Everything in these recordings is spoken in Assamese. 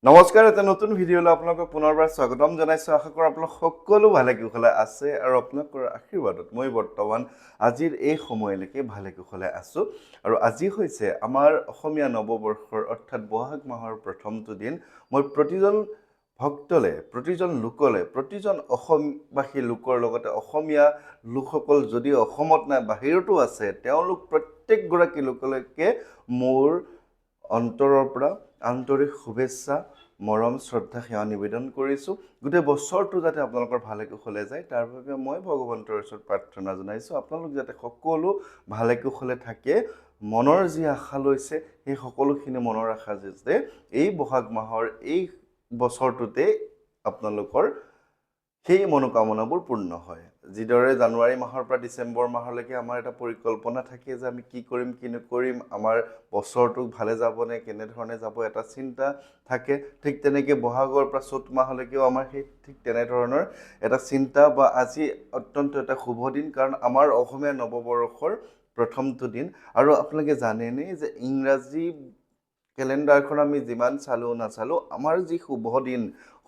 নমস্কাৰ, এটা নতুন ভিডিঅ'লৈ আপোনালোকক পুনৰবাৰ স্বাগতম জনাইছোঁ। আশা কৰোঁ আপোনালোক সকলো ভালে কুশলে আছে আৰু আপোনালোকৰ আশীৰ্বাদত মই বৰ্তমান আজিৰ এই সময়লৈকে ভালে কুশলে আছোঁ। আৰু আজি হৈছে আমাৰ অসমীয়া নৱবৰ্ষৰ অৰ্থাৎ বহাগ মাহৰ প্ৰথমটো দিন। মই প্ৰতিজন ভক্তলে, প্ৰতিজন লোকলে, প্ৰতিজন অসমবাসী লোকৰ লগতে অসমীয়া লোকসকল যদি অসমত নাই বাহিৰতো আছে, তেওঁলোক প্ৰত্যেকগৰাকী লোকলৈকে মোৰ অন্তৰৰ পৰা আন্তৰিক শুভেচ্ছা, মৰম, শ্ৰদ্ধা, সেৱা নিবেদন কৰিছোঁ। গোটেই বছৰটো যাতে আপোনালোকৰ ভালে কুশলে যায় তাৰ বাবে মই ভগৱন্তৰ ওচৰত প্ৰাৰ্থনা জনাইছোঁ। আপোনালোক যাতে সকলো ভালে কুশলে থাকে, মনৰ যি আশা লৈছে সেই সকলোখিনি মনৰ আশা যাতে এই বহাগ মাহৰ এই বছৰটোতে আপোনালোকৰ সেই মনোকামনাবোৰ পূৰ্ণ হয়। যিদৰে জানুৱাৰী মাহৰ পৰা ডিচেম্বৰ মাহলৈকে আমাৰ এটা পৰিকল্পনা থাকে যে আমি কি কৰিম কি নকৰিম, আমাৰ বছৰটো ভালে যাবনে কেনেধৰণে যাব এটা চিন্তা থাকে। ঠিক তেনেকৈ বহাগৰ পৰা চ'ত মাহলৈকেও আমাৰ সেই ঠিক তেনেধৰণৰ এটা চিন্তা বা আজি অত্যন্ত এটা শুভ দিন, কাৰণ আমাৰ অসমীয়া নৱবৰ্ষৰ প্ৰথমটো দিন। আৰু আপোনালোকে জানেনে যে ইংৰাজী কেলেণ্ডাৰখন আমি যিমান চালোঁ নাচালোঁ, আমাৰ যি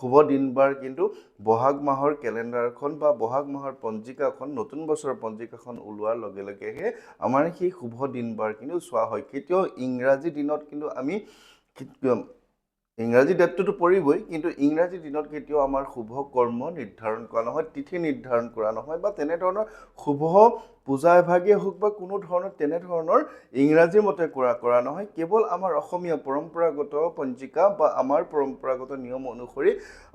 শুভ দিন বাৰ কিন্তু বহাগ মাহৰ কেলেণ্ডাৰখন বা বহাগ মাহৰ পঞ্জিকাখন, নতুন বছৰৰ পঞ্জিকাখন ওলোৱাৰ লগে লগেহে আমাৰ সেই শুভ দিন বাৰ কিন্তু চোৱা হয়। কেতিয়াও ইংৰাজী দিনত কিন্তু আমি ইংৰাজী ডেটটোতো পৰিবই, কিন্তু ইংৰাজী দিনত কেতিয়াও আমাৰ শুভ কৰ্ম নিৰ্ধাৰণ কৰা নহয়, তিথি নিৰ্ধাৰণ কৰা নহয় বা তেনেধৰণৰ শুভ পূজা এভাগেই হওক বা কোনো ধৰণৰ তেনেধৰণৰ ইংৰাজীৰ মতে কৰা নহয়। কেৱল আমাৰ অসমীয়া পৰম্পৰাগত পঞ্জিকা বা আমাৰ পৰম্পৰাগত নিয়ম অনুসৰি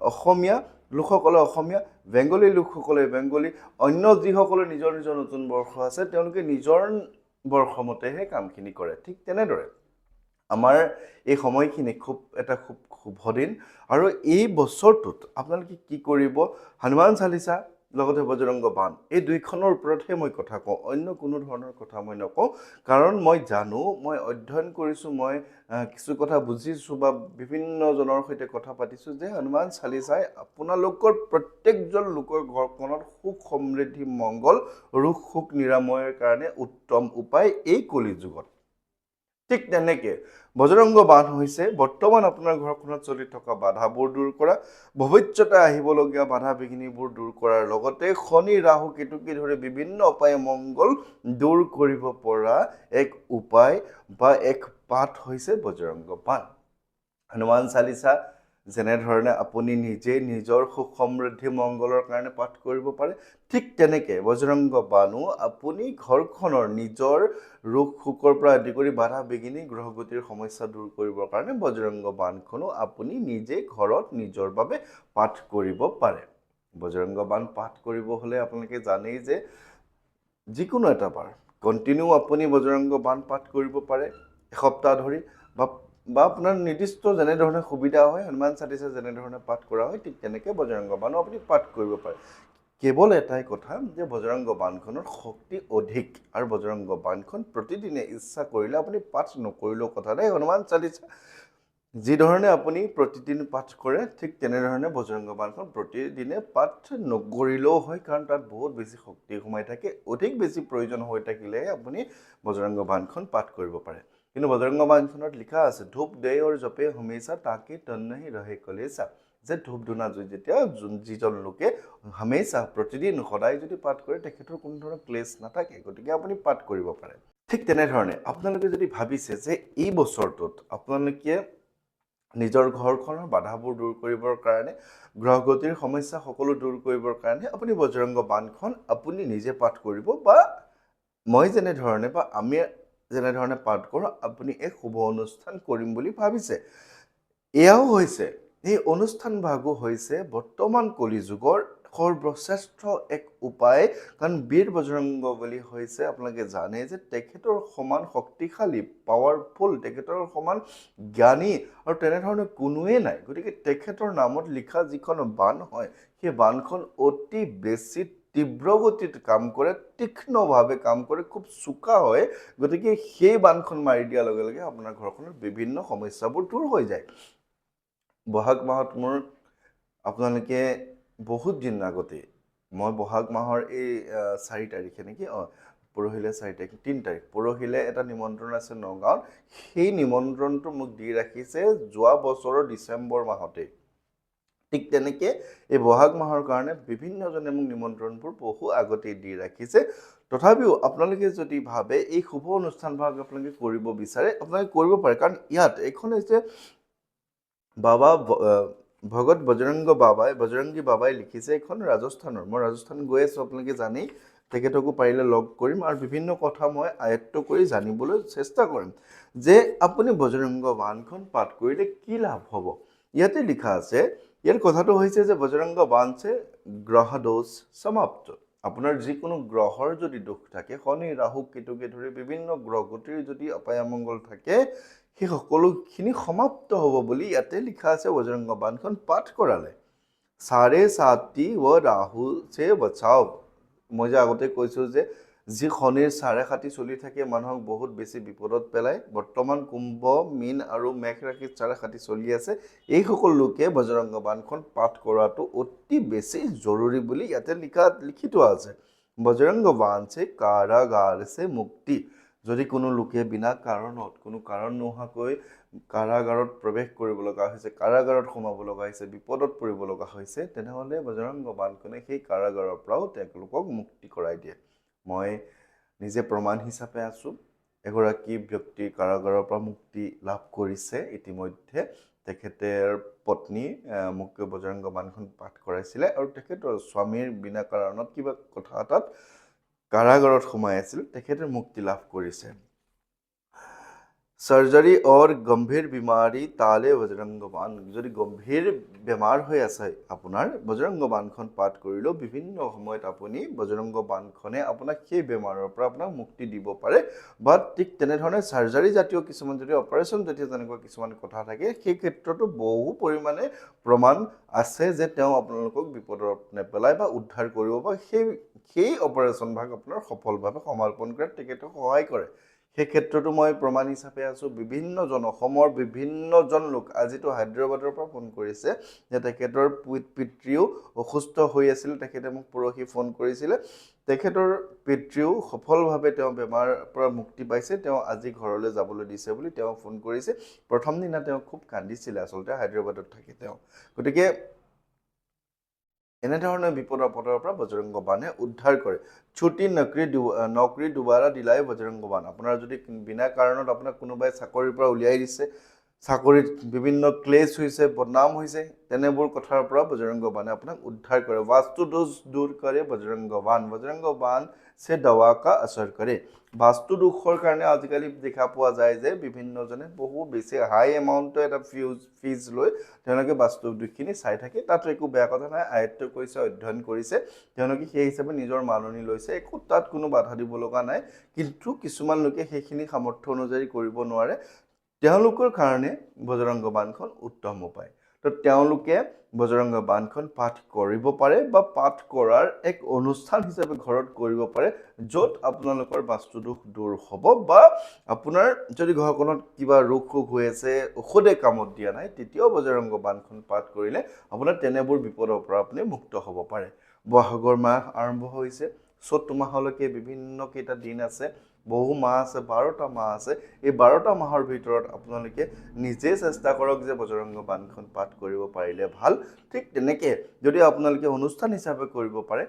অসমীয়া লোকসকলে অসমীয়া, বেংগলী লোকসকলে বেংগলী, অন্য যিসকলে নিজৰ নিজৰ নতুন বৰ্ষ আছে তেওঁলোকে নিজৰ বৰ্ষমতেহে কামখিনি কৰে। ঠিক তেনেদৰে আমাৰ এই সময়খিনি খুব শুভ দিন। আৰু এই বছৰটোত আপোনালোকে কি কৰিব, হনুমান চালিচা লগতে বজৰংগ বাণ, এই দুইখনৰ ওপৰতহে মই কথা কওঁ, অন্য কোনো ধৰণৰ কথা মই নকওঁ। কাৰণ মই জানো, মই অধ্যয়ন কৰিছোঁ, মই কিছু কথা বুজিছোঁ বা বিভিন্নজনৰ সৈতে কথা পাতিছোঁ যে হনুমান চালিচাই আপোনালোকৰ প্ৰত্যেকজন লোকৰ ঘৰখনত সুখ সমৃদ্ধি মংগল ৰোগ শোক নিৰাময়ৰ কাৰণে উত্তম উপায় এই কলি যুগত। ঠিক তেনেকৈ বজৰংগ বাণ হৈছে বৰ্তমান আপোনাৰ ঘৰখনত চলি থকা বাধাবোৰ দূৰ কৰা, ভৱিষ্যতে আহিবলগীয়া বাধা বিঘিনিবোৰ দূৰ কৰাৰ লগতে শনি ৰাহু কেতুকে ধৰি বিভিন্ন উপায়ে মংগল দূৰ কৰিব পৰা এক উপায় বা এক পাঠ হৈছে বজৰংগ বাণ। হনুমান চালিচা যেনেধৰণে আপুনি নিজে নিজৰ সুখ সমৃদ্ধি মংগলৰ কাৰণে পাঠ কৰিব পাৰে, ঠিক তেনেকৈ বজৰংগ বাণো আপুনি ঘৰখনৰ নিজৰ ৰোগ শোকৰ পৰা আদি কৰি বাধা বিঘিনি গ্ৰহগতিৰ সমস্যা দূৰ কৰিবৰ কাৰণে বজৰংগ বাণখনো আপুনি নিজে ঘৰত নিজৰ বাবে পাঠ কৰিব পাৰে। বজৰংগ বাণ পাঠ কৰিব হ'লে আপোনালোকে জানেই যে যিকোনো এটা বাৰ কণ্টিনিউ আপুনি বজৰংগ বাণ পাঠ কৰিব পাৰে এসপ্তাহ ধৰি, বা আপোনাৰ নিৰ্দিষ্ট যেনেধৰণে সুবিধা হয়, হনুমান চালিচা যেনেধৰণে পাঠ কৰা হয় ঠিক তেনেকৈ বজৰংগ বাণো আপুনি পাঠ কৰিব পাৰে। কেৱল এটাই কথা যে বজৰংগ বাণখনৰ শক্তি অধিক, আৰু বজৰংগ বাণখন প্ৰতিদিনে ইচ্ছা কৰিলে আপুনি পাঠ নকৰিলেও কথা নাই। হনুমান চালিচা যিধৰণে আপুনি প্ৰতিদিন পাঠ কৰে ঠিক তেনেধৰণে বজৰংগ বাণখন প্ৰতিদিনে পাঠ নকৰিলেও হয়, কাৰণ তাত বহুত বেছি শক্তি সোমাই থাকে। অধিক বেছি প্ৰয়োজন হৈ থাকিলেহে আপুনি বজৰংগ বাণখন পাঠ কৰিব পাৰে। কিন্তু বজৰংগ বাণখনত লিখা আছে, ধূপ দে আৰু জপে হমেশা তাকে তন্নহি ৰহে কলেচা, যে ধূপ ধূনা যেতিয়া যিজন লোকে হমেশা প্ৰতিদিন সদায় যদি পাঠ কৰে তেখেতৰ কোনো ধৰণৰ ক্লেশ নাথাকে, গতিকে আপুনি পাঠ কৰিব পাৰে। ঠিক তেনেধৰণে আপোনালোকে যদি ভাবিছে যে এই বছৰটোত আপোনালোকে নিজৰ ঘৰখনৰ বাধাবোৰ দূৰ কৰিবৰ কাৰণে, গ্ৰহগতিৰ সমস্যা সকলো দূৰ কৰিবৰ কাৰণে আপুনি বজৰংগ বাণখন আপুনি নিজে পাঠ কৰিব, বা মই যেনেধৰণে বা আমি যেনেধৰণে পাঠ কৰোঁ আপুনি এক শুভ অনুষ্ঠান কৰিম বুলি ভাবিছে। এয়াও হৈছে, এই অনুষ্ঠান ভাগো হৈছে বৰ্তমান কলি যুগৰ সৰ্বশ্ৰেষ্ঠ এক উপায়, কাৰণ বীৰ বজৰংগ বলী হৈছে আপোনালোকে জানে যে তেখেতৰ সমান শক্তিশালী, পাৱাৰফুল, তেখেতৰ সমান জ্ঞানী আৰু তেনেধৰণে কোনোৱেই নাই। গতিকে তেখেতৰ নামত লিখা যিখন বাণ হয় সেই বাণখন অতি বেছি তীব্ৰ গতিত কাম কৰে, তীক্ষ্ণভাৱে কাম কৰে, খুব চোকা হয়। গতিকে সেই বাণখন মাৰি দিয়াৰ লগে লগে আপোনাৰ ঘৰখনৰ বিভিন্ন সমস্যাবোৰ দূৰ হৈ যায়। বহাগ মাহত মোৰ আপোনালোকে বহুত দিন আগতে, মই বহাগ মাহৰ এই 4 তাৰিখে নেকি, পৰহিলে 4 তাৰিখ 3 তাৰিখ পৰহিলে এটা নিমন্ত্ৰণ আছে নগাঁৱত সেই নিমন্ত্ৰণটো মোক দি ৰাখিছে যোৱা বছৰৰ ডিচেম্বৰ মাহতে ঠিক তেনেকে এই বহাগ মাহৰ কাৰণে বিভিন্নজনে মোক নিমন্ত্ৰণবোৰ বহু আগতেই দি ৰাখিছে তথাপিও আপোনালোকে যদি ভাবে এই শুভ অনুষ্ঠানভাগ আপোনালোকে কৰিব বিচাৰে আপোনালোকে কৰিব পাৰে কাৰণ ইয়াত এখন হৈছে বাবা ভগত বজৰংগী বাবাই লিখিছে এখন ৰাজস্থানৰ মই ৰাজস্থান গৈ আছো আপোনালোকে জানেই তেখেতকো পাৰিলে লগ কৰিম আৰু বিভিন্ন কথা মই আয়ত্ত কৰি জানিবলৈ চেষ্টা কৰিম যে আপুনি বজৰংগ বাণখন পাঠ কৰিলে কি লাভ হ'ব ইয়াতে লিখা আছে ইয়াৰ কথাটো হৈছে যে বজৰংগ বাণ সে গ্ৰহ দোষ সমাপ্ত আপোনাৰ যিকোনো গ্ৰহৰ যদি দুখ থাকে শনি ৰাহু কেতুকে ধৰি বিভিন্ন গ্ৰহগতিৰ যদি অপায়ামঙ্গল থাকে সেই সকলোখিনি সমাপ্ত হ'ব বুলি ইয়াতে লিখা আছে বজৰংগ বাণখন পাঠ কৰালে সাড়ে সাতি ও ৰাহু সে বচাও মই যে আগতে কৈছো যে যি শনিৰ 7.5 চলি থাকে মানুহক বহুত বেছি বিপদত পেলায় বৰ্তমান কুম্ভ মীন আৰু মেঘ ৰাশিত 7.5 চলি আছে এই সকল লোকে বজৰংগ বাণখন পাঠ কৰাটো অতি বেছি জৰুৰী বুলি ইয়াতে লিখিত আছে বজৰংগ বাণ সে কাৰাগাৰ সে মুক্তি যদি কোনো লোকে বিনা কাৰণত কোনো কাৰণ নোহোৱাকৈ কাৰাগাৰত প্ৰৱেশ কৰিব লগা হৈছে কাৰাগাৰত সোমাব লগা হৈছে বিপদত পৰিব লগা হৈছে তেনেহলে বজৰংগ বাণখনে সেই কাৰাগাৰৰ পৰাও তেওঁলোকক মুক্তি কৰাই দিয়ে মই নিজে প্ৰমাণ হিচাপে আছো এগৰাকী ব্যক্তি কাৰাগাৰৰ পৰা মুক্তি লাভ কৰিছে ইতিমধ্যে তেখেতৰ পত্নী মোক বজৰংগ বাণখন পাঠ কৰাইছিলে আৰু তেখেতৰ স্বামীৰ বিনা কাৰণত কিবা কথা এটাত কাৰাগাৰত সোমাই আছিল তেখেতে মুক্তি লাভ কৰিছে सर्जरी और गंभीर बीमारी ताले बजरंग बाण যদি গম্ভীৰ বেমাৰ হৈ আছে আপোনাৰ বজৰংগ বাণখন পাঠ কৰিলেও বিভিন্ন সময়ত আপুনি বজৰংগ বাণখনে আপোনাক সেই বেমাৰৰ পৰা আপোনাক মুক্তি দিব পাৰে বা ঠিক তেনেধৰণে সাৰ্জাৰী জাতীয় কিছুমান যদি অপাৰেচন জাতীয় তেনেকুৱা কিছুমান কথা থাকে সেই ক্ষেত্ৰতো বহু পৰিমাণে প্ৰমাণ আছে যে তেওঁ আপোনালোকক বিপদত নেপেলায় বা উদ্ধাৰ কৰিব বা সেই অপাৰেচন ভাগ আপোনাৰ সফলভাৱে সমাপন কৰাত তেখেতক সহায় কৰে সেই ক্ষেত্ৰতো মই প্ৰমাণ হিচাপে আছো বিভিন্নজন অসমৰ বিভিন্নজন লোক আজিতো হায়দৰাবাদৰ পৰা ফোন কৰিছে যে তেখেতৰ পিতৃও অসুস্থ হৈ আছিল তেখেতে মোক পৰহি ফোন কৰিছিল তেখেতৰ পিতৃও সফলভাৱে তেওঁ বেমাৰৰ পৰা মুক্তি পাইছে তেওঁ আজি ঘৰলৈ যাবলৈ দিছে বুলি তেওঁ ফোন কৰিছে প্ৰথম দিনা তেওঁ খুব কান্দিছিল আসলতে হায়দৰাবাদত থাকে তেওঁ গতিকে এনেধৰণৰ বিপদ আপদৰ পৰা বজৰংগ বাণে উদ্ধাৰ কৰে ছুটি নকৰি দুবাৰা দিলাই বজৰংগ বাণ আপোনাৰ যদি বিনা কাৰণত আপোনাক কোনোবাই চাকৰিৰ পৰা উলিয়াই দিছে চাকৰিত বিভিন্ন ক্লেশ হৈছে বদনাম হৈছে তেনেবোৰ কথাৰ পৰা বজৰংগ বাণে আপোনাক উদ্ধাৰ কৰে বাস্তু দোষ দূৰ কৰে বজৰংগ বাণ সে দवा का असर करे বাস্তু দোষৰ কাৰণে আজিকালি দেখা পোৱা যায় যে বিভিন্নজনে বহু বেছি হাই এমাউন্টৰ এটা ফিজ লৈ তেওঁলোকে বাস্তু দোষখিনি চাই থাকে তাত একো বেয়া কথা নাই আয়ত্ত কৰিছে অধ্যয়ন কৰিছে তেওঁলোকে সেই হিচাপে নিজৰ মাননি লৈছে একো তাত কোনো বাধা দিব লগা নাই কিন্তু কিছুমান লোকে সেইখিনি সামৰ্থ্য অনুযায়ী কৰিব নোৱাৰে তেওঁলোকৰ কাৰণে বজৰংগ বাণখন উত্তম উপায় তো তেওঁলোকে বজৰংগ বাণখন পাঠ কৰিব পাৰে বা পাঠ কৰাৰ এক অনুষ্ঠান হিচাপে ঘৰত কৰিব পাৰে য'ত আপোনালোকৰ বাস্তু দোষ দূৰ হ'ব বা আপোনাৰ যদি ঘৰখনত কিবা ৰোগ হৈ আছে ঔষধে কামত দিয়া নাই তেতিয়াও বজৰংগ বাণখন পাঠ কৰিলে আপোনাৰ তেনেবোৰ বিপদৰ পৰা আপুনি মুক্ত হ'ব পাৰে বহাগৰ মাহ আৰম্ভ হৈছে চ'ত মাহলৈকে বিভিন্ন কেইটা দিন আছে বহু মাহ আছে 12টা মাহ আছে এই 12টা মাহৰ ভিতৰত আপোনালোকে নিজে চেষ্টা কৰক যে বজৰংগ বাণখন পাঠ কৰিব পাৰিলে ভাল ঠিক তেনেকে যদি আপোনালোকে অনুষ্ঠান হিচাপে কৰিব পাৰে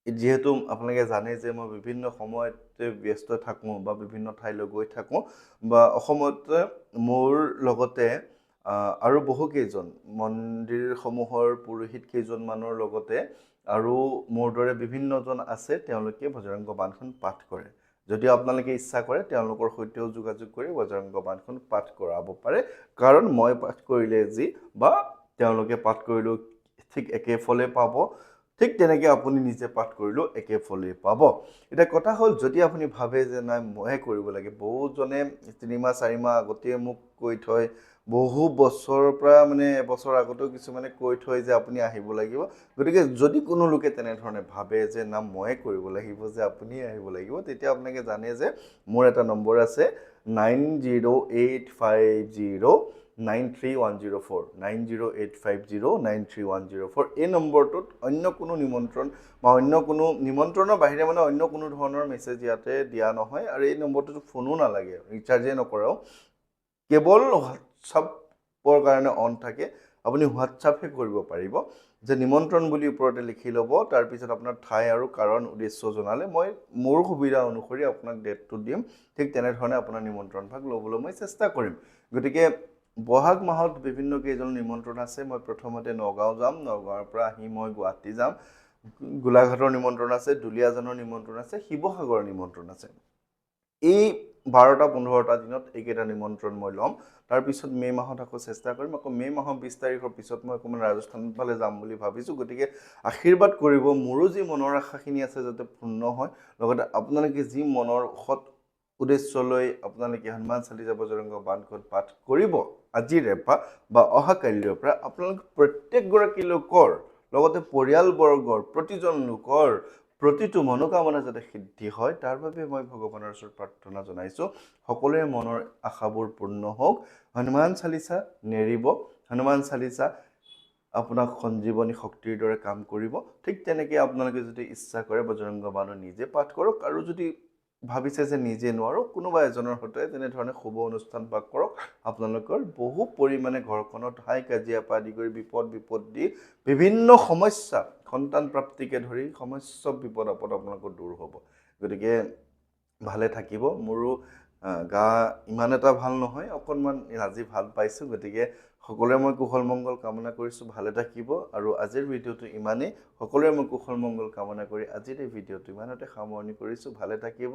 যেহেতু আপোনালোকে জানে যে মই বিভিন্ন সময়তে ব্যস্ত থাকোঁ বা বিভিন্ন ঠাইলৈ গৈ থাকোঁ বা অসমতে মোৰ লগতে আৰু বহু কেইজন মন্দিৰসমূহৰ পুৰোহিত কেইজনমানৰ লগতে আৰু মোৰ দৰে বিভিন্নজন আছে তেওঁলোকে বজৰংগ বাণখন পাঠ কৰে যদি আপোনালোকে ইচ্ছা কৰে তেওঁলোকৰ সৈতেও যোগাযোগ কৰি বজৰংগ বাণখন পাঠ কৰাব পাৰে কাৰণ মই পাঠ কৰিলে যি বা তেওঁলোকে পাঠ কৰিলেও ঠিক একে ফলে পাব ঠিক তেনেকে আপুনি নিজে পাঠ কৰিলেও একে ফলে পাব এটা কথা হ'ল যদি আপুনি ভাবে যে নাই মই কৰিব লাগে বহুজনে 3 মাহ 4 মাহ আগতে মোক কৈ থয় বহু বছৰৰ পৰা মানে এবছৰ আগতেও কিছুমানে কৈ থয় যে আপুনি আহিব লাগিব গতিকে যদি কোনো লোকে তেনেধৰণে ভাবে যে না মই কৰিব লাগিব যে আপুনি আহিব লাগিব তেতিয়া আপোনালোকে জানে যে মোৰ এটা নম্বৰ আছে 908509 93104 90850 এই নম্বৰটোত অন্য কোনো নিমন্ত্ৰণ বা অন্য কোনো নিমন্ত্ৰণৰ বাহিৰে মানে অন্য কোনো ধৰণৰ মেছেজ ইয়াতে দিয়া নহয় আৰু এই নম্বৰটোত ফোনো নালাগে ৰিচাৰ্জে নকৰাও কেৱল হোৱাটছআপৰ কাৰণে অন থাকে আপুনি হোৱাটছআপহে কৰিব পাৰিব যে নিমন্ত্ৰণ বুলি ওপৰতে লিখি ল'ব তাৰপিছত আপোনাৰ ঠাই আৰু কাৰণ উদ্দেশ্য জনালে মই মোৰ সুবিধা অনুসৰি আপোনাক ডেটটো দিম ঠিক তেনেধৰণে আপোনাৰ নিমন্ত্ৰণ ভাগ ল'বলৈ মই চেষ্টা কৰিম গতিকে বহাগ মাহত বিভিন্ন কেইজন নিমন্ত্ৰণ আছে মই প্ৰথমতে নগাঁও যাম নগাঁৱৰ পৰা আহি মই গুৱাহাটী যাম গোলাঘাটৰ নিমন্ত্ৰণ আছে দুলীয়াজানৰ নিমন্ত্ৰণ আছে শিৱসাগৰৰ নিমন্ত্ৰণ আছে এই 12টা 15টা দিনত এইকেইটা নিমন্ত্ৰণ মই ল'ম তাৰপিছত মে মাহত আকৌ চেষ্টা কৰিম আকৌ মে মাহৰ 20 তাৰিখৰ পিছত মই অকণমান ৰাজস্থান ফালে যাম বুলি ভাবিছোঁ গতিকে আশীৰ্বাদ কৰিব মোৰো যি মনৰ আশাখিনি আছে যাতে পূৰ্ণ হয় লগতে আপোনালোকে যি মনৰ সৎ উদ্দেশ্য লৈ আপোনালোকে হনুমান চালিসা বজৰংগ বাণখন পাঠ কৰিব আজিৰে পৰা বা অহা কাইলৈৰ পৰা আপোনালোক প্ৰত্যেকগৰাকী লোকৰ লগতে পৰিয়ালবৰ্গৰ প্ৰতিজন লোকৰ প্ৰতিটো মনোকামনা যাতে সিদ্ধি হয় তাৰ বাবে মই ভগৱানৰ ওচৰত প্ৰাৰ্থনা জনাইছোঁ সকলোৰে মনৰ আশাবোৰ পূৰ্ণ হওক হনুমান চালিসা নেৰিব হনুমান চালিসা আপোনাক সঞ্জীৱনী শক্তিৰ দৰে কাম কৰিব ঠিক তেনেকৈ আপোনালোকে যদি ইচ্ছা কৰে বজৰংগ বাণো নিজে পাঠ কৰক আৰু যদি ভাবিছে যে নিজে নোৱাৰো কোনোবা এজনৰ সৈতে তেনেধৰণে শুভ অনুষ্ঠান পাঠ কৰক আপোনালোকৰ বহু পৰিমাণে ঘৰখনত হাই কাজিয়া পৰা আদি কৰি বিপদ বিভিন্ন সমস্যা সন্তান প্ৰাপ্তিকে ধৰি সমস্ত বিপদ আপদ আপোনালোকৰ দূৰ হ'ব গতিকে ভালে থাকিব মোৰো গা ইমান এটা ভাল নহয় অকণমান আজি ভাল পাইছোঁ গতিকে সকলোৰে মই কুশল মংগল কামনা কৰিছোঁ ভালে থাকিব আৰু আজিৰ ভিডিঅ'টো ইমানেই সকলোৰে মই কুশল মংগল কামনা কৰি আজিৰ এই ভিডিঅ'টো ইমানতে সামৰণি কৰিছোঁ ভালে থাকিব